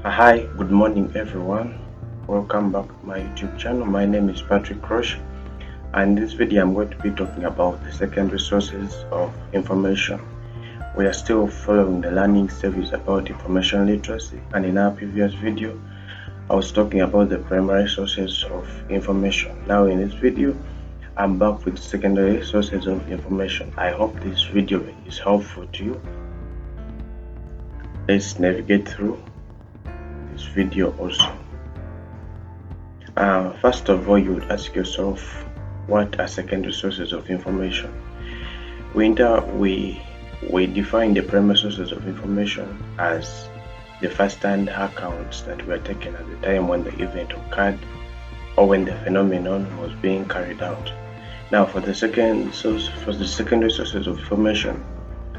Hi, good morning everyone. Welcome back to my YouTube channel. My name is Patrick Roche, and in this video I'm going to be talking about the secondary sources of information. We are still following the learning series about information literacy, and in our previous video I was talking about the primary sources of information. Now in this video I'm back with secondary sources of information. I hope this video is helpful to you. Let's navigate through this video also. First of all, you would ask yourself, what are secondary sources of information? We define the primary sources of information as the first-hand accounts that were taken at the time when the event occurred or when the phenomenon was being carried out. Now, for the secondary sources of information,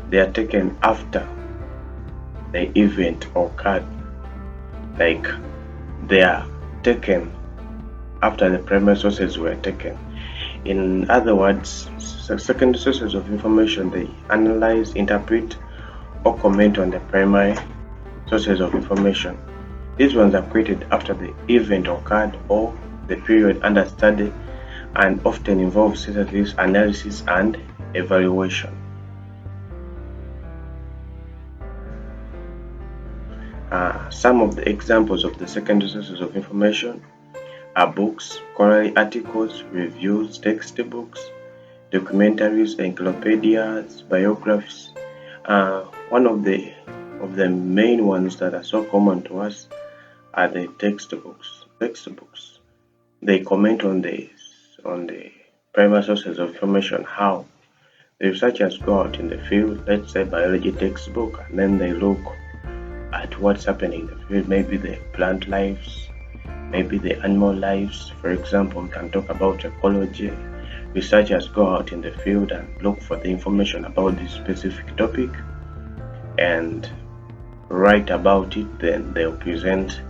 they are taken after the event occurred, like they are taken after the primary sources were taken. In other words, secondary sources of information, they analyze, interpret, or comment on the primary sources of information. These ones are created after the event occurred or the period under study, and often involve statistics, analysis, and evaluation. Some of the examples of the secondary sources of information are books, scholarly articles, reviews, textbooks, documentaries, encyclopedias, biographies. One of the main ones that are so common to us are the textbooks. They comment on the primary sources of information, how the researchers go out in the field, let's say biology textbook, and then they look at what's happening in the field, maybe the plant lives, maybe the animal lives. For example, we can talk about ecology. Researchers go out in the field and look for the information about this specific topic and write about it, then they'll present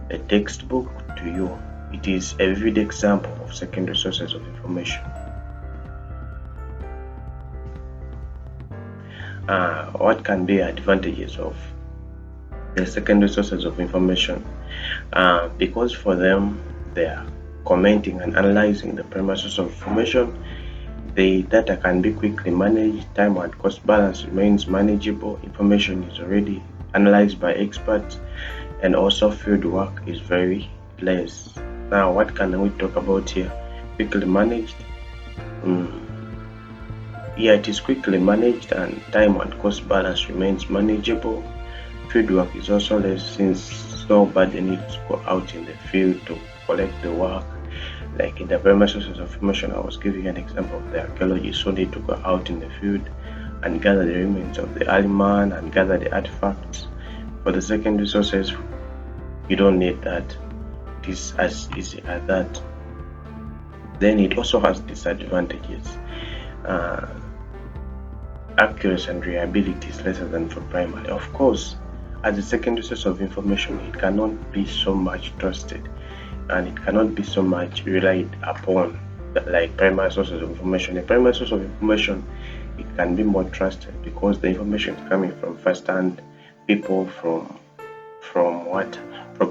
a textbook to you. It is a vivid example of secondary sources of information. What can be advantages of the secondary sources of information? Because for them, they are commenting and analyzing the primary source of information. The data can be quickly managed, time and cost balance remains manageable, information is already analyzed by experts, and also field work is very less. Now, what can we talk about here? Quickly managed. Yeah, it is quickly managed and time and cost balance remains manageable. Field work is also less since nobody needs to go out in the field to collect the work. Like in the primary sources of information, I was giving an example of the archaeologists who need to go out in the field and gather the remains of the early man and gather the artifacts. For the secondary sources, you don't need that. It is as easy as that. Then it also has disadvantages. Accuracy and reliability is lesser than for primary. Of course, as a secondary source of information, it cannot be so much trusted and it cannot be so much relied upon like primary sources of information. A primary source of information, it can be more trusted because the information is coming from first-hand people, from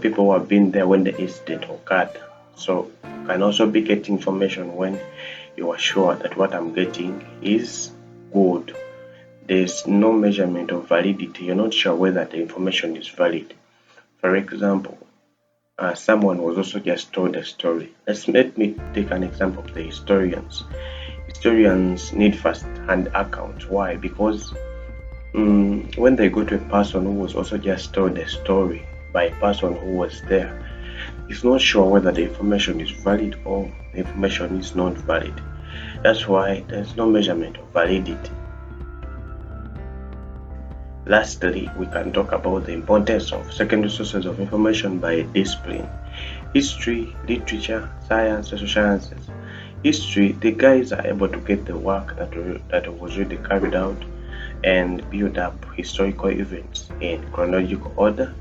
people who have been there when the incident occurred. So you can also be getting information when you are sure that what I'm getting is good. There's no measurement of validity. You're not sure whether the information is valid. For example, someone was also just told a story. Let me take an example of the historians. Historians need first-hand accounts. Why? Because when they go to a person who was also just told a story by a person who was there, he's not sure whether the information is valid or the information is not valid. That's why there's no measurement of validity. Lastly, we can talk about the importance of secondary sources of information by discipline. History, literature, science, social sciences. History, the guys are able to get the work that was already carried out and build up historical events in chronological order.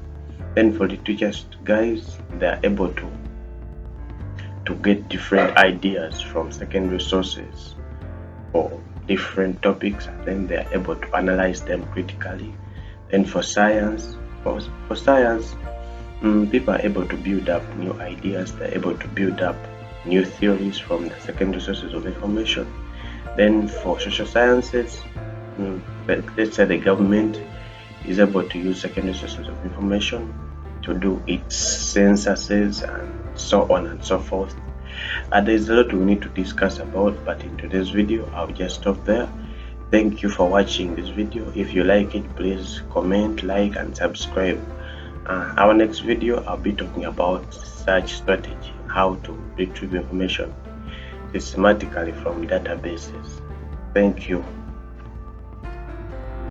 Then for literature guys, they are able to get different ideas from secondary sources for different topics, and then they are able to analyze them critically. Then for science, people are able to build up new ideas, they're able to build up new theories from the secondary sources of information. Then for social sciences, let's say the government is able to use secondary sources of information to do its censuses and so on and so forth. There's a lot we need to discuss about, but in today's video I'll just stop there. Thank you for watching this video. If you like it, please comment, like and subscribe. Our next video, I'll be talking about search strategy, how to retrieve information systematically from databases. Thank you.